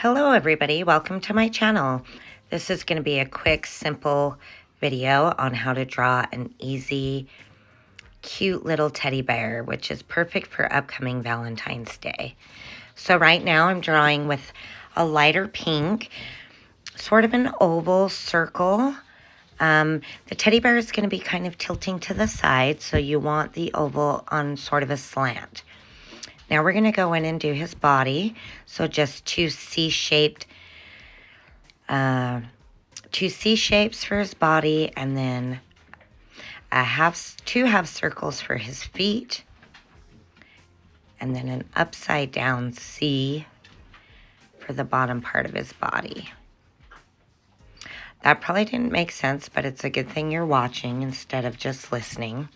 Hello everybody, welcome to my channel. This is going to be a quick, simple video on how to draw an easy, cute little teddy bear, which is perfect for upcoming Valentine's Day. So right now I'm drawing with a lighter pink, sort of an oval circle. The teddy bear is going to be kind of tilting to the side, so you want the oval on sort of a slant. Now we're going to go in and do his body. So just two C-shapes for his body, and then two half circles for his feet, and then an upside down C for the bottom part of his body. That probably didn't make sense, but it's a good thing you're watching instead of just listening.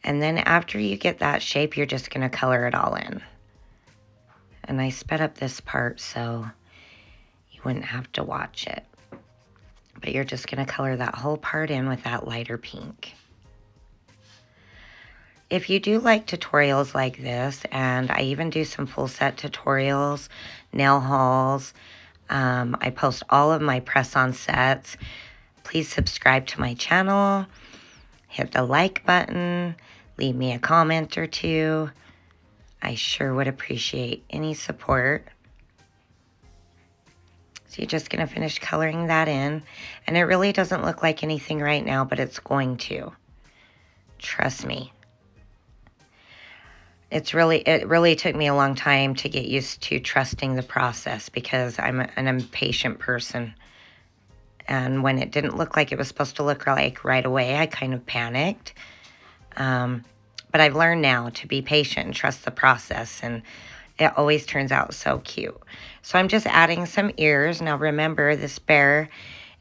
And then after you get that shape, you're just going to color it all in. And I sped up this part so you wouldn't have to watch it. But you're just going to color that whole part in with that lighter pink. If you do like tutorials like this, and I even do some full set tutorials, nail hauls, I post all of my press-on sets, please subscribe to my channel, hit the like button, leave me a comment or two. I sure would appreciate any support. So you're just going to finish coloring that in. And it really doesn't look like anything right now, but it's going to. Trust me. It really took me a long time to get used to trusting the process because I'm an impatient person. And when it didn't look like it was supposed to look like right away, I kind of panicked. But I've learned now to be patient and trust the process, and it always turns out so cute. So I'm just adding some ears. Now remember, this bear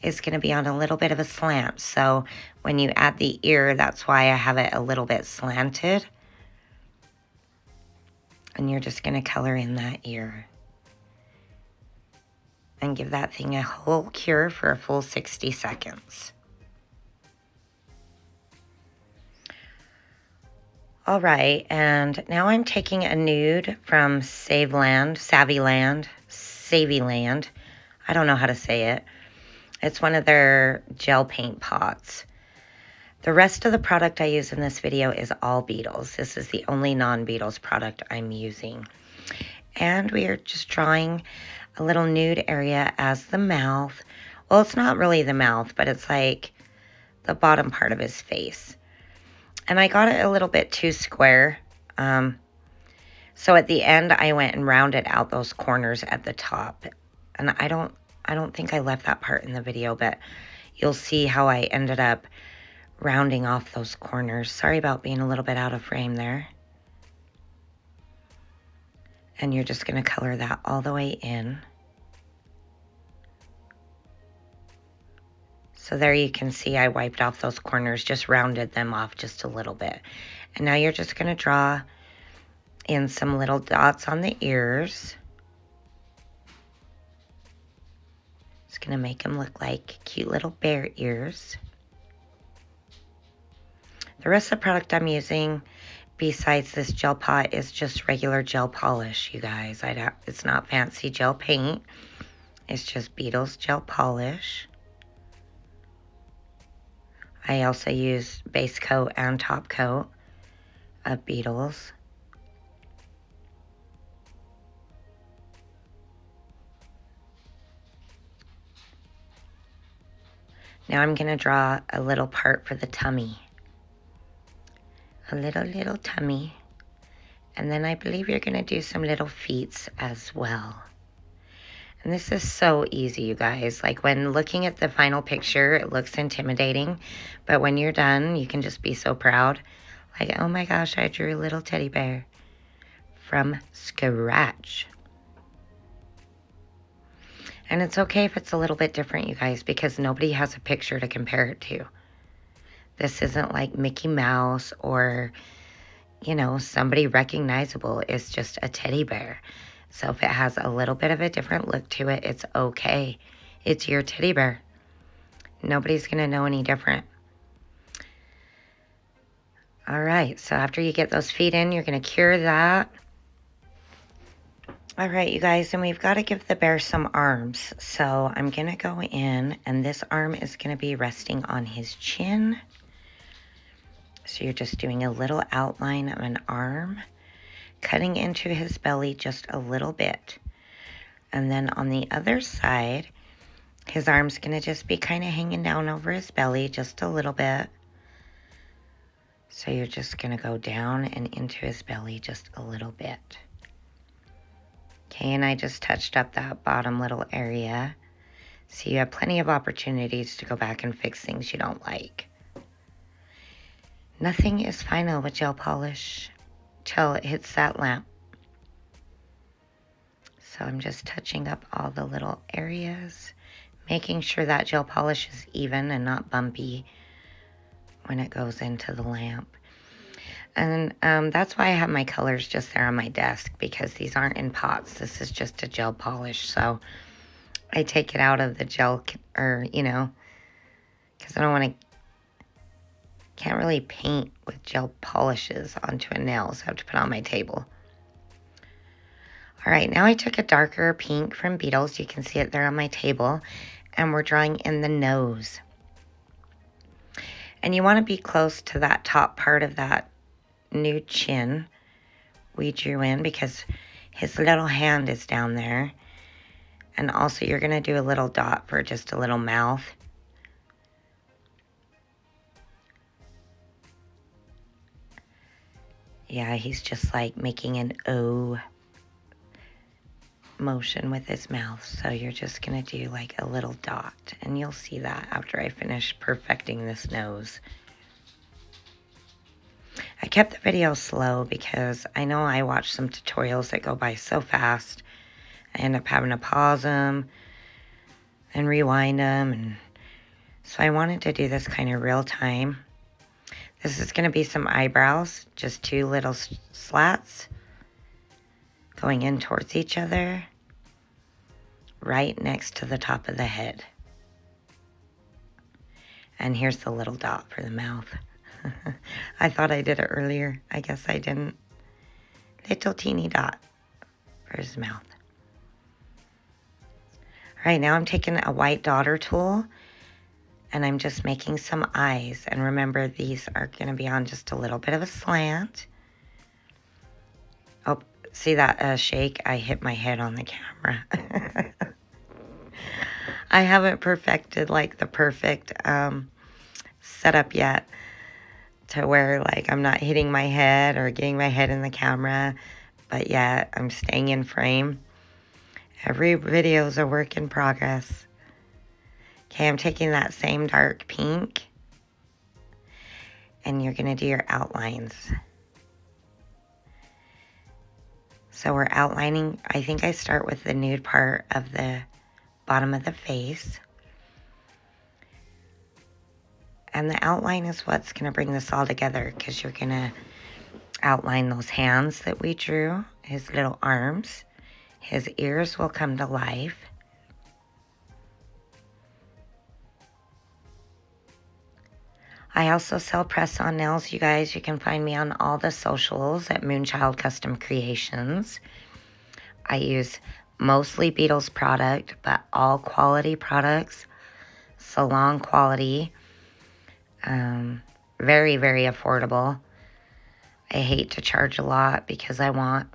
is going to be on a little bit of a slant. So when you add the ear, that's why I have it a little bit slanted. And you're just going to color in that ear. And give that thing a whole cure for a full 60 seconds. All right, and now I'm taking a nude from Savvyland. I don't know how to say it. It's one of their gel paint pots. The rest of the product I use in this video is all Beetles. This is the only non-Beetles product I'm using. And we are just drawing a little nude area as the mouth. Well, it's not really the mouth, but it's like the bottom part of his face. And I got it a little bit too square. So at the end, I went and rounded out those corners at the top. And I don't think I left that part in the video, but you'll see how I ended up rounding off those corners. Sorry about being a little bit out of frame there. And you're just going to color that all the way in. So there you can see I wiped off those corners, just rounded them off just a little bit. And now you're just going to draw in some little dots on the ears. It's going to make them look like cute little bear ears. The rest of the product I'm using besides this gel pot is just regular gel polish, you guys. It's not fancy gel paint. It's just Beetles gel polish. I also use base coat and top coat of Beetles. Now I'm going to draw a little part for the tummy. A little tummy. And then I believe you're going to do some little feet as well. And this is so easy, you guys. Like when looking at the final picture, it looks intimidating. But when you're done, you can just be so proud. Like, oh my gosh, I drew a little teddy bear from scratch. And it's okay if it's a little bit different, you guys, because nobody has a picture to compare it to. This isn't like Mickey Mouse or, you know, somebody recognizable. It's just a teddy bear. So if it has a little bit of a different look to it, it's okay. It's your teddy bear. Nobody's going to know any different. All right, so after you get those feet in, you're going to cure that. All right, you guys, and we've got to give the bear some arms. So I'm going to go in, and this arm is going to be resting on his chin. So you're just doing a little outline of an arm, cutting into his belly just a little bit. And then on the other side, his arm's going to just be kind of hanging down over his belly just a little bit. So you're just going to go down and into his belly just a little bit. Okay, and I just touched up that bottom little area. So you have plenty of opportunities to go back and fix things you don't like. Nothing is final with gel polish till it hits that lamp. So I'm just touching up all the little areas, making sure that gel polish is even and not bumpy when it goes into the lamp. And that's why I have my colors just there on my desk, because these aren't in pots. This is just a gel polish. So I take it out of the gel, or, you know, because I don't want to, can't really paint with gel polishes onto a nail, so I have to put it on my table. All right, now I took a darker pink from Beetles. You can see it there on my table. And we're drawing in the nose. And you want to be close to that top part of that new chin we drew in, because his little hand is down there. And also you're going to do a little dot for just a little mouth. Yeah, he's just like making an O motion with his mouth. So you're just going to do like a little dot, and you'll see that after I finish perfecting this nose. I kept the video slow because I know I watch some tutorials that go by so fast. I end up having to pause them and rewind them. And so I wanted to do this kind of real time. This is going to be some eyebrows, just two little slats going in towards each other, right next to the top of the head. And here's the little dot for the mouth. I thought I did it earlier. I guess I didn't. Little teeny dot for his mouth. All right, now I'm taking a white daughter tool, and I'm just making some eyes. And remember, these are going to be on just a little bit of a slant. Oh, see that shake? I hit my head on the camera. I haven't perfected like the perfect setup yet, to where like I'm not hitting my head or getting my head in the camera, but yet I'm staying in frame. Every video is a work in progress. Okay, I'm taking that same dark pink, and you're going to do your outlines. So we're outlining, I think I start with the nude part of the bottom of the face. And the outline is what's going to bring this all together, because you're going to outline those hands that we drew, his little arms. His ears will come to life. I also sell press-on nails, you guys. You can find me on all the socials at Moonchild Custom Creations. I use mostly Beetles product, but all quality products, salon quality. Very, very affordable. I hate to charge a lot because I want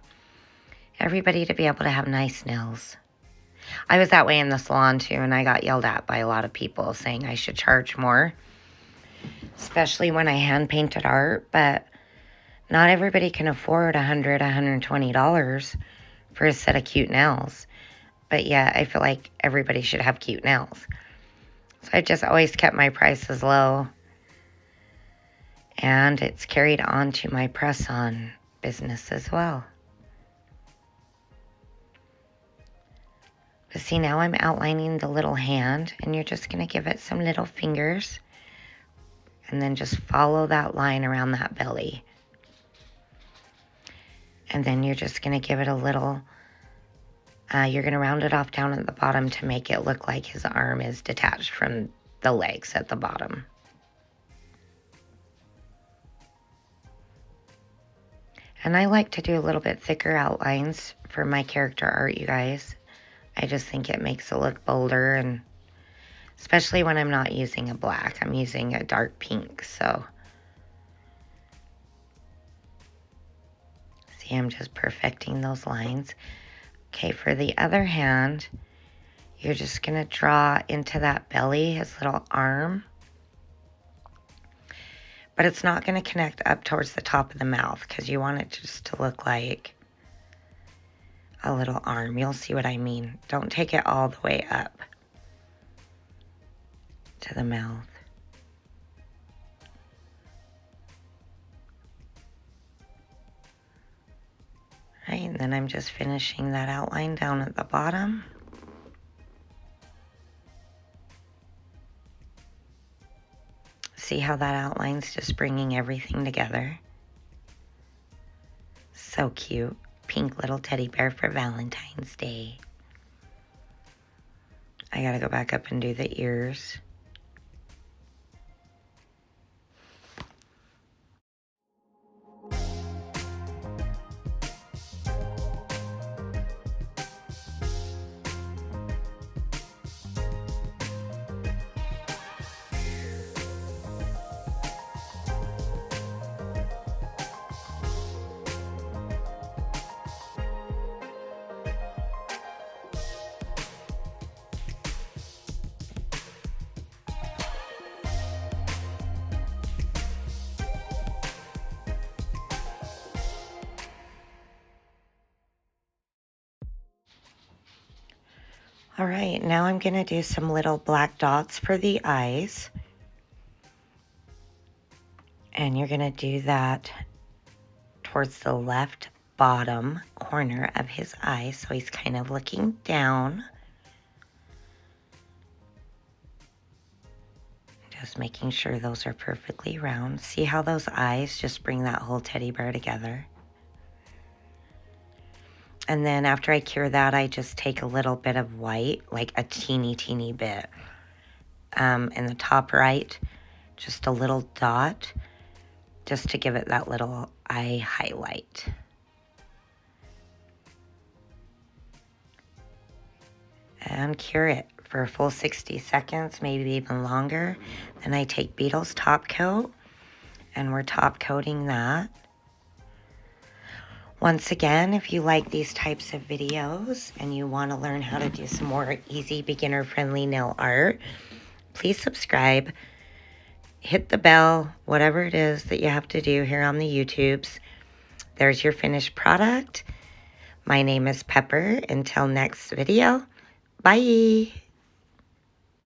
everybody to be able to have nice nails. I was that way in the salon too, and I got yelled at by a lot of people saying I should charge more, especially when I hand painted art. But not everybody can afford $100, $120 for a set of cute nails. But yeah, I feel like everybody should have cute nails. So I just always kept my prices low. And it's carried on to my press-on business as well. But see, now I'm outlining the little hand, and you're just going to give it some little fingers. And then just follow that line around that belly. And then you're just going to give it a little, you're going to round it off down at the bottom to make it look like his arm is detached from the legs at the bottom. And I like to do a little bit thicker outlines for my character art, you guys. I just think it makes it look bolder, and especially when I'm not using a black, I'm using a dark pink. So see, I'm just perfecting those lines. Okay, for the other hand, you're just gonna draw into that belly his little arm. But it's not gonna connect up towards the top of the mouth because you want it just to look like a little arm. You'll see what I mean. Don't take it all the way up to the mouth. Right, and then I'm just finishing that outline down at the bottom. See how that outline's just bringing everything together? So cute. Pink little teddy bear for Valentine's Day. I gotta go back up and do the ears. All right, now I'm gonna do some little black dots for the eyes. And you're gonna do that towards the left bottom corner of his eye, so he's kind of looking down. Just making sure those are perfectly round. See how those eyes just bring that whole teddy bear together? And then after I cure that, I just take a little bit of white, like a teeny bit. In the top right, just a little dot, just to give it that little eye highlight. And cure it for a full 60 seconds, maybe even longer. Then I take Beetle's Top Coat, and we're top coating that. Once again, if you like these types of videos and you want to learn how to do some more easy beginner-friendly nail art, please subscribe, hit the bell, whatever it is that you have to do here on the YouTubes. There's your finished product. My name is Pepper. Until next video, bye.